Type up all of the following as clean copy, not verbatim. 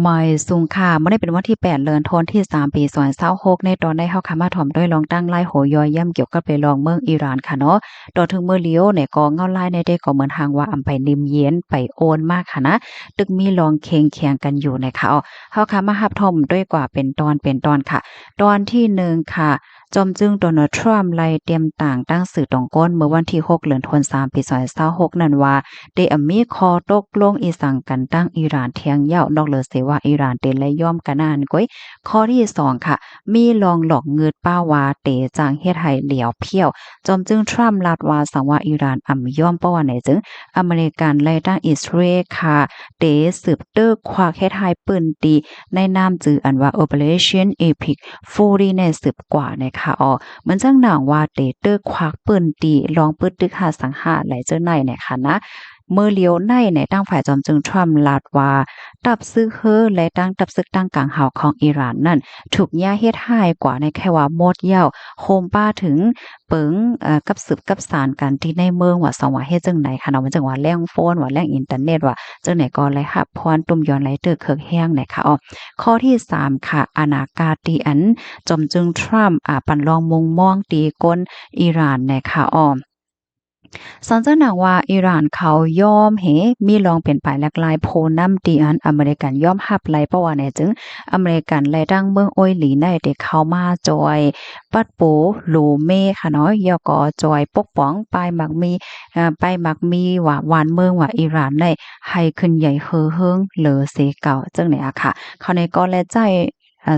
ไม่สูงค่ะไม่ได้เป็นวันที่8เดือนธันวาคมที่3ปี2026ในตอนได้เฮาค่ะมาถ่อมด้วยลองตั้งไล่โหย่อยย่ำเกี่ยวกับไปลองเมืองอิหร่านค่ะเนาะต่อถึงเมื่อเลี้ยวเนี่ยก็เงาไล่ในได้ก็เหมือนทางว่าอำไปนิมเย็นไปโอนมากค่ะนะตึกมีลองเคงเคียงกันอยู่นะคะเฮาค่ะมารับถ่อมด้วยกว่าเป็นตอนค่ะตอนที่1ค่ะจอมจึงโดนัลด์ทรัมป์ไล่เตรียมต่างตั้งสื่อตองก้นเมื่อวันที่6เดือนธันวาคมปี2026นั่นว่าได้มีข้อตกลงอีสังกันตั้งอิหร่านเทียงยาวนอกเหลือเสว่าอิหร่านเตและย่อมกันนานก้อยข้อที่2ค่ะมีลองหลอกเงิดป้าวาเตจางเฮ็ดให้เหลียวเพี้ยวจอมจึงทรัมป์ลาดว่าสังว่าอิหร่านย่อมป้าว่าไหนจึงอเมริกันไล่ตั้งอิสราเอลค่ะเตสืบเตอร์ควักเฮ็ดให้ปืนตีในนามจื่ออันว่า Operation Epic Fury ในสืบกว่านะคะมันจังหนังว่าเตเตอร์ควักปืนตีลองปืนตึกหาสังหารไหลเจ้าในเนี่ยค่ะนะเมื่อเลี้ยวในตั้งฝ่ายจอมจึงทรัมป์ลาดว่าตับซึกและตั้งตับซึกตั้งกลางเฮาของอิหร่านนั่นถูกย่าเฮ็ดให้กว่าในแค่ว่าหมดยาวโคมป้าถึงเปิงกับสืบกับสารกันที่ในเมืองว่าว่าเฮ็ดจังไหนค่ะเนาะมันจังว่าแรงโฟนว่าแรงอินเทอร์เน็ตว่าจังไหนก็เลยค่ะพรตุ่มย้อนไหลเตอเคิกแห้งนะคะข้อที่3ค่ะอนาคาตีอันจอมจึงทรัมป์ปันลองมุงมองตีก้นอิหร่านนะคะสอนเจ้าหนังว่าอิหร่านเขายอมมีลองเปลี่ยนไปหลากหลายโพนำตีอันอเมริกันยอมรับไล่เพราะว่าไหนจึงอเมริกันไล่ดังเมืองโอยหลีในเด็กเข้ามาจอยปัดโปหลูเมค่ะเนาะยอก็จอยปกป้องปลายมักมีปลายมักมีว่าหวานเมืองว่าอิหร่านได้ให้ขึ้นใหญ่เฮือเฮิงเหลือเสเก่าจังไหนอะค่ะเขาในก็และใจ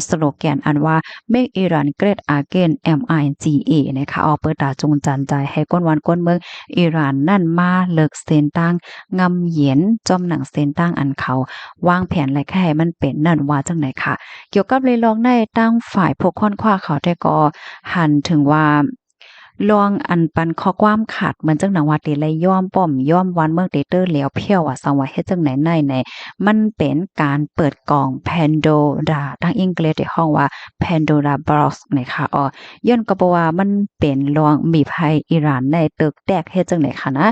สโลแกนอันว่า Make Iran Great Again MIGA นะคะเปิดตาจงจันใจให้ก้นวันก้นเมืองอิหร่านนั่นมาเลิกเส้นตั้งงำเหยียนจอมหนังเส้นตั้งอันเขาวางแผนอะไรแค่ให้มันเป็นนั่นว่าจังไหนค่ะเกี่ยวกับเลยลองได้ตั้งฝ่ายพวกค่อนคว้าเขาได้ก็หันถึงว่าลองอันปันข้อความขาดเหมือนจังหนังว่าเตเลยย่อมป้อมย่อมวันเมืองเตเตอร์เหลียวเพี้ยวว่าสังว่าเฮ็ดจังไหนในมันเป็นการเปิดกล่อง Pandora ทางอังกฤษที่ห้องว่า Pandora Box นะคะย้อนก็บอกว่ามันเป็นลองมีภัยอิหร่านในตึกแตกเฮ็ดจังไหนคะนะ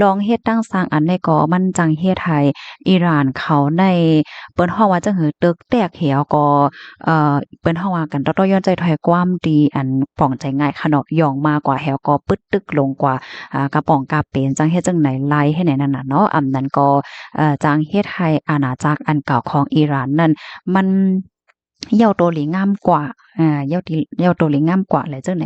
ลองเฮ็ดตั้งสร้างอันในก็มันจังเฮ็ดให้อิหร่านเขาในเปิ้นฮ้องว่าจังหือตึกแตกเหี่ยวก็เปิ้นฮ้องว่ากันต่อย้อนใจถอยความดีอันป่องใจง่ายค่ะเนาะย่องมากกว่าแหวก็ปึดตึกลงกว่ากระป๋องกาเป็นจังเฮ็ดจังไหนไล่ให้ไหนนั่นน่ะเนาะนั้นก็จังเฮ็ดให้อาณาจักรอันเก่าของอิหร่านนั้นมันเหี่ยวโตหลีงามกว่าเหี่ยวโตหลีงามกว่าแหละจังไหน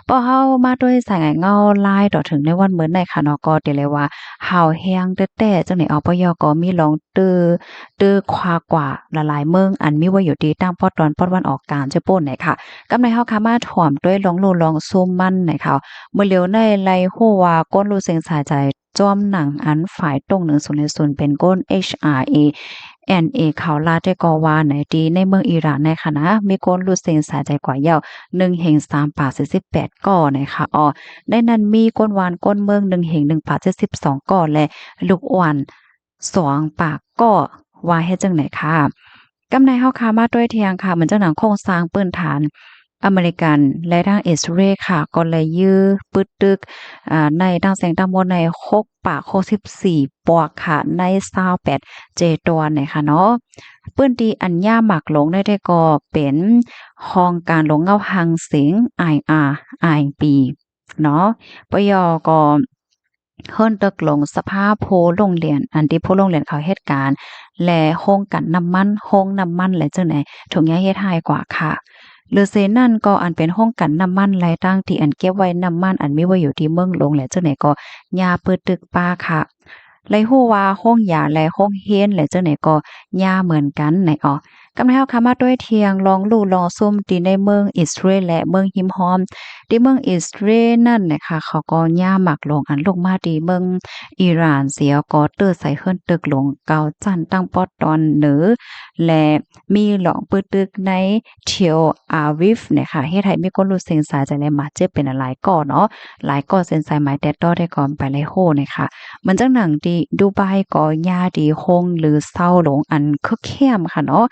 พอเฮามาด้วยสายเงาลายต่อถึงในวันเหมือนในค่ะเนาะก็ได้เลยว่าเฮาแฮงแต่จังไหนปยก็มีลองตื้อควากว่าละลายเมืองอันมีไว้อยู่ที่ตั้งปอดตอนปอดวันออกกลางจะโป้นไหนค่ะกำในเฮาค่ะมาถ่อมด้วยลองลู่ลองซุ่มมันไหนค่ะเมื่อเร็วในไลฮู้ว่าก้นรู้เสียงสายใจจอมหนังอันฝ่ายตรง100เป็นก้น HRA NA เขาลาได้ก็ว่าไหนดีในเมืองอิหร่านในค่ะนะมีคนรู้เสียงสายใจกว่าเย้า1แห่ง3ปาก48ก่อนะคะในนั้นมีก้นวานก้นเมือง1แห่ง1ปาก72ก่อและลูกอ่อน2ปากก่อว่าเฮ็ดจังไหนค่ะกำในเฮาค่ะมาด้วยเทียงค่ะเหมือนจังหนังโครงสร้างปืนฐานอเมริกันและทางอิสราเอลค่ะก็เลยยื้อปึดตึกในตั้งแสงตั้งบนใน6ปาก64ปอกค่ะใน28เจตัวเนี่ยค่ะเนาะปื้นตีอัญญาหมักหลงได้ก็เป็นห้องการหลงเงาหังเสียง IRIP เนาะปยก็เฮิรนตึกหลงสภาพโพโรงเรียนอันที่โพโรงเรียนเขาเหตุการณ์และโรงกันน้ำมันโรงน้ำมันและจังไหนถุงยาเฮ็ดให้กว่าค่ะหรือเซนั่นก็อันเป็นห้องกันน้ำมันไหลตั้งที่อันเก็บไว้น้ำมันอันมีไว้อยู่ที่เมืองหลวงและจังไหนก็ยาเปิดตึกป้าค่ะไลฮู้ว่าห้องยาและห้องเฮียนและจังไหนก็ยาเหมือนกันไหนกำาเฮาค่ะมาด้วยเทียงลองลู่ลองซุ่มตีในเมืองอิสราเอลและเมืองหิมฮอมที่เมืองอิสราเอลนั่นนะคะเขาก็ย่าหมักลงอันลงมาที่เมืองอิหร่านเสียก็เตอร์ใส่เฮิรนตึกหลงเกาจันตั้งปอดตอนเหนือและมีหลองปื้ตึกในเทียวอาวิฟนะคะเฮ็ดให้มีคนรู้เสียงสายใจและมาเจ็บเป็นหลายก่อเนาะหลายก่อเส้นสายไม้แต่ต่อได้ก่อนไปเลยโหนะคะมันจังหนังดีดูไบก็ยาดีคงหรือเศร้าหลงอันคึกเข้มค่ะเนาะ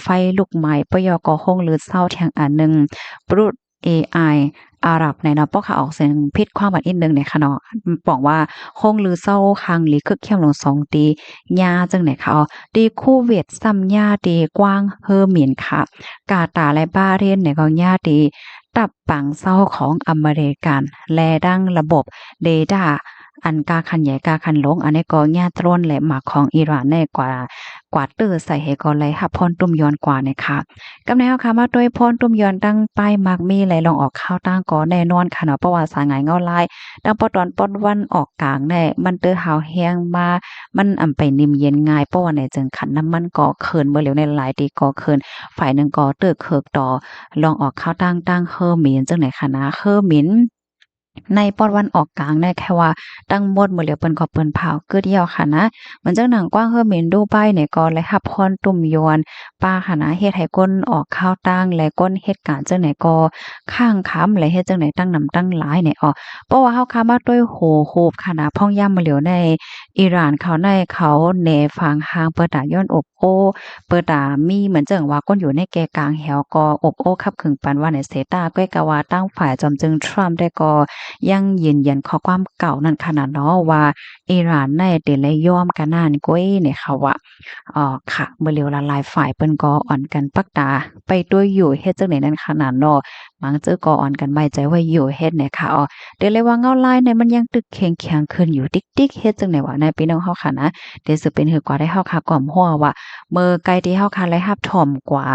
ไฟลุกไหม้ปยกห้องหรือเศร้าแทงอันหนึ่งปรุด AI อาหรับในเนาะป้อค่ะออกเสียงผิดความหมายนิดนึงเนี่ยค่ะเนาะบอกว่าคงลือเศร้าคังหรือคึกเข้มลง2ตียาจังไหนคะอ๋อตีคูเวตซ้ำยาตีกว้างเฮอหมินค่ะกาตาและบาเรนเนี่ยก็ยาตีตับปังเศร้าของอเมริกันแลดังระบบเรดาร์อันกาคันใหญ่กาคันลงอันนี้ก็ญาตรนและหมักของอิหร่านในกว่าตื้อใส่ให้ก็เลยหับพรตุ้มย้อนกว่านะคะกำแนวค่ะมาด้วยพรตุ้มย้อนตั้งป้ายมักมีไหลลองออกข้าวตั้งก็แน่นอนค่ะเนาะประวัติศาสตร์หงายเงาลายตั้งปอตอนป้อนวันออกกลางแน่มันเตื้อหาวแห้งมามันไปนิ่มเย็นง่ายเพราะว่าในจึงขันน้ำมันก่อเคินเมื่อเหลียวในหลายตีก่อเคินฝ่ายหนึ่งก่อเตื้อเคิกต่อลองออกข้าวตั้งเฮอหมินจังไหนค่ะนะเฮอหมินในปอดวันออกกลางได้แค่ว่าตั้งหมดมื้อเหลียวเปิ้นก็เปิ้นเผาเกิดเดียวค่ะนะมันจังหนังกว้างเฮอเหม็นดูป้ายเนี่ยก็เลยรับพรตุ่มยวนป้าค่ะนะเฮ็ดให้ก้นออกข้าวตั้งและก้นเหตุการณ์จังไหนก็ข้างค้ำและเฮ็ดจังไหนตั้งนำตั้งหลายเนี่ยเพราะว่าเฮาค้ามาด้วยโหโฮบค่ะนะพ่องย่ำมาเหลียวในอิหร่านเขาในเขาแหนฝางหางเปิดตาย้อนอบโอ้เปิดตามีเหมือนจังว่าก้นอยู่ในแกกลางแหวก็อบโอ้คับขึงปันว่าในเสตาก้อยกะว่าตั้งฝ่ายจอมจึงทรัมป์ได้ก็ยังยืนยันข้อความเก่านั่นขนาดเนาะว่าอิหร่านในเดลัยยอมกันนานก้อยเนี่ยค่ะว่าค่ะเมื่อเร็วละลายฝ่ายเปิ้นก็อ่อนกันปักตาไปด้วยอยู่เฮ็ดจังได๋นั่นขนาดเนาะมังเจอก็อ่อนกันไว้ใจไว้อยู่เฮ็ดเนี่ยค่ะเดี๋ยวเลยว่าเงาลายเนี่ยมันยังตึกแข็งๆขึ้นอยู่ติ๊กๆเฮ็ดจังได๋วะในพี่น้องเฮาค่ะนะเดี๋ยวสิเป็นหือกว่าได้เฮาค่ะก่อมฮัวว่าเมื่อไกลที่เฮาค่ะไลรับถ่อมกว่า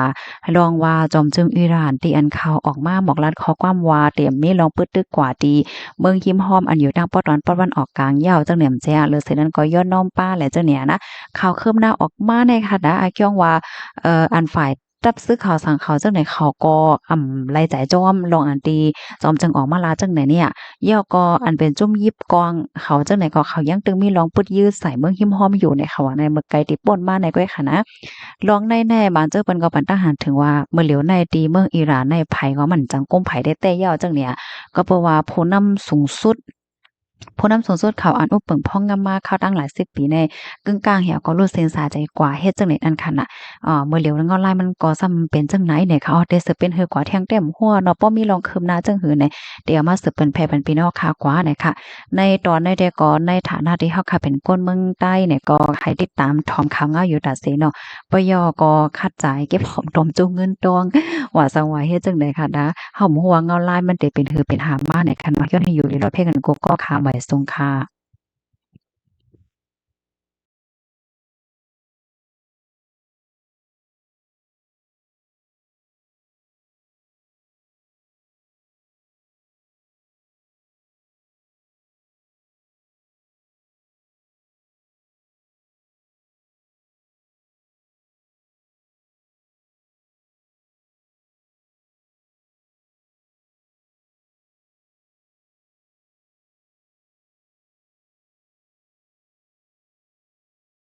ลองว่าจอมจึงอิหร่านที่อันข่าวออกมาหมอกลัดข้อความว่าเตรียมมีลองปึดตึกกว่าดีเมืองหิมหอมอันอยู่ทางปอตอนปอดวันออกกลางยาวจังเหนี่ยมแจ้เลยเสนั้นก็ย้อนน้อมป้าแหละเจ้าเนี่ยนะข่าวคืบหน้าออกมาในค่ะนะอาเกี่ยงว่าอันฝ่ายรับซื้อข่าวสั่งข่าวจังไหนเขาก็ไล่จ่ายจ้อมลงอันตีจอมจึงออกมาลาจังไหนเนี่ยย่อก็อันเป็นจุ่มยิบกองเขาจังไหนก็เขายังตึงมีลองปึดยืดใส่เมืองหิมหอมอยู่ในเขาว่าในเมืองไกลติป่นมาในก้อยค่ะนะลองในแน่บางเจ้าเปิ้นก็ปันทหารถึงว่าเมื่อเหลียวในตีเมืองอิหร่านในไผก็มันจังก้มไผได้แต่ย่อจังเนี่ยก็เพราะว่าผู้นำสูงสุดเขาอันอุปเปิงพ่องงามมาเข้าตั้งหลาย10ปีในกึ่งกลางเหี่ยวก็รู้เซนสาใจกว่าเฮ็ดจังได๋อันคันน่ะเมื่อเหลียวงอนลายมันก็ซ้ำเป็นจังไหนเนี่ยค่ะได้สืบเป็นหือกว่าแทงเต็มหัวเนาะบ่มีรองคืบหน้าจังหือเนี่ยเดี๋ยวมาสืบเปิ้นแผ่ปันพี่น้องค่ะกว่าเนี่ยค่ะในตอนในแต่ก็ในฐานะที่เฮาค่ะเป็นคนเมืองใต้เนี่ยก็ให้ติดตามถอมข่าวเงาอยู่ตาเสเนาะปยก็คัดจ่ายเก็บหอมรอมจุงเงินตองว่าสังว่าเฮ็ดจังได๋ค่ะนะเฮาบ่ฮู้ว่าเงาลายมันได้เป็นหือเป็นหามมาเนี่ยค่ะเนาะย้อนให้อยู่ในรถเพลงกันกก็ข่าวไว้ส่งค่ะ